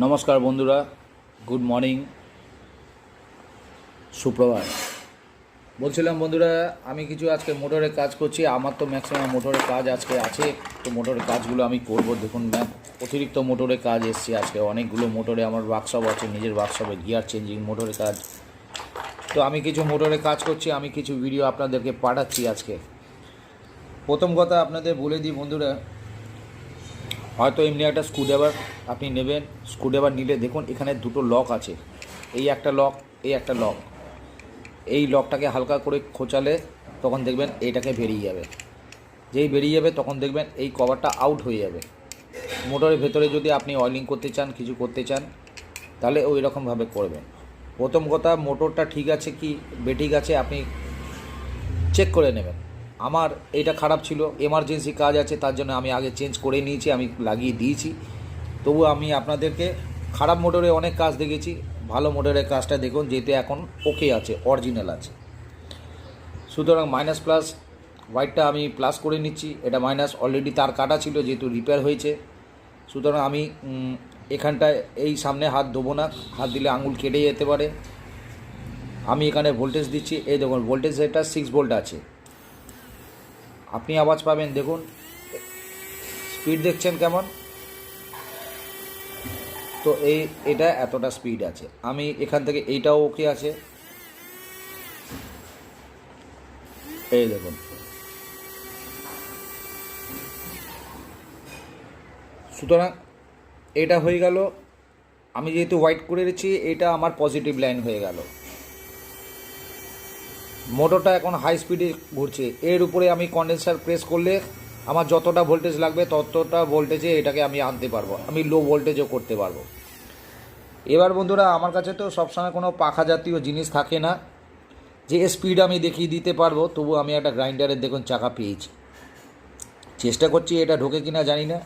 নমস্কার বন্ধুরা, good morning, সুপ্রভাত। বলছিলাম বন্ধুরা, আমি কিছু আজকে মোটরের কাজ করছি। আমার তো ম্যাক্সিমাম মোটরের কাজ আজকে আছে, তো মোটরের কাজগুলো আমি করব। দেখুন অতিরিক্ত মোটরের কাজ এসছে আজকে, অনেকগুলো মোটরে আমার ওয়ার্কশপ আছে, নিজের ওয়ার্কশপে গিয়ার চেঞ্জিং মোটরের কাজ। তো আমি কিছু মোটরের কাজ করছি, আমি কিছু ভিডিও আপনাদেরকে পাঠাচ্ছি আজকে। প্রথম কথা আপনাদের বলে দিই বন্ধুরা, হয়তো এমনি একটা স্ক্রুড্রাইভার আপনি নেবেন। স্ক্রুড্রাইভার নিলে দেখুন এখানে দুটো লক আছে, এই একটা লক, এই একটা লক। এই লকটাকে হালকা করে খোঁচালে তখন দেখবেন এইটাকে বেরিয়ে যাবে। যেই বেরিয়ে যাবে তখন দেখবেন এই কভারটা আউট হয়ে যাবে। মোটরের ভেতরে যদি আপনি অয়েলিং করতে চান, কিছু করতে চান, তাহলে ওই রকমভাবে করবেন। প্রথম কথা, মোটরটা ঠিক আছে কি বেঠিক আছে আপনি চেক করে নেবেন। আমার এইটা খারাপ ছিল, এমার্জেন্সি কাজ আছে, তার জন্য আমি আগে চেঞ্জ করে নিয়েছি, আমি লাগিয়ে দিয়েছি। তবু আমি আপনাদেরকে খারাপ মোটরে অনেক কাজ দেখেছি, ভালো মোটরের কাজটা দেখুন, যেহেতু এখন ওকে আছে, অরিজিনাল আছে। সুতরাং মাইনাস প্লাস হোয়াইটটা আমি প্লাস করে নিচ্ছি। এটা মাইনাস অলরেডি তার কাটা ছিল, যেহেতু রিপেয়ার হয়েছে। সুতরাং আমি এখানটায় এই সামনে হাত দেবো না, হাত দিলে আঙুল কেটে যেতে পারে। আমি এখানে ভোল্টেজ দিচ্ছি, এই দেখুন ভোল্টেজ এটা 6 ভোল্ট আছে। আপনি আওয়াজ পাবেন, দেখুন স্পিড দেখছেন কেমন। তো এটা এতটা স্পিড আছে। আমি এখান থেকে এইটাও ওকে আছে, এই দেখুন। সুতরাং এটা হয়ে গেল। আমি যেহেতু হোয়াইট করে দিচ্ছি, এটা আমার পজিটিভ লাইন হয়ে গেল। মোটরটা এখন হাই স্পিডে ঘুরছে, এর উপরে আমি কন্ডেন্সার প্রেস করলে আমার যতটা ভোল্টেজ লাগবে ততটা ভোল্টেজে এটাকে আমি আনতে পারবো, আমি লো ভোল্টেজও করতে পারবো। এবার বন্ধুরা, আমার কাছে তো সবসময় কোনো পাখা জাতীয় জিনিস থাকে না যে স্পিড আমি দেখিয়ে দিতে পারবো। তবু আমি একটা গ্রাইন্ডারের দেখুন চাকা পেয়েছি, চেষ্টা করছি, এটা ঢোকে কিনা জানি না।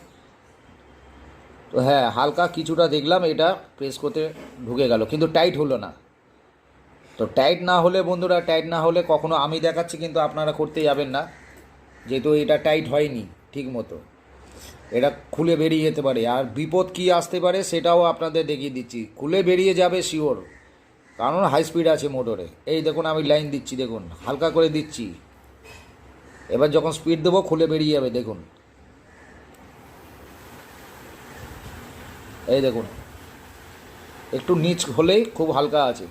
তো হ্যাঁ, হালকা কিছুটা দেখলাম, এটা প্রেস করতে ঢুকে গেল, কিন্তু টাইট হলো না। তো টাইট না হলে বন্ধুরা, টাইট না হলে কখনো আমি দেখাচ্ছি কিন্তু আপনারা করতে যাবেন না, যেহেতু এটা টাইট হয়নি ঠিক মতো, এটা খুলে বেরিয়ে যেতে পারে। আর বিপদ কী আসতে পারে সেটাও আপনাদের দেখিয়ে দিচ্ছি। খুলে বেরিয়ে যাবে শিওর, কারণ হাই স্পিড আছে মোটরে। এই দেখুন আমি লাইন দিচ্ছি, দেখুন হালকা করে দিচ্ছি, এবার যখন স্পিড দেবো খুলে বেরিয়ে যাবে। দেখুন এই দেখুন, একটু নিচ হলেই খুব হালকা আছে,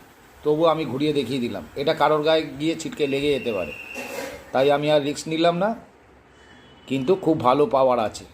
তবু আমি ঘুরিয়ে দেখিয়ে দিলাম। এটা কারোর গায়ে গিয়ে ছিটকে লেগে যেতে পারে, তাই আমি আর রিস্ক নিলাম না, কিন্তু খুব ভালো পাওয়ার আছে।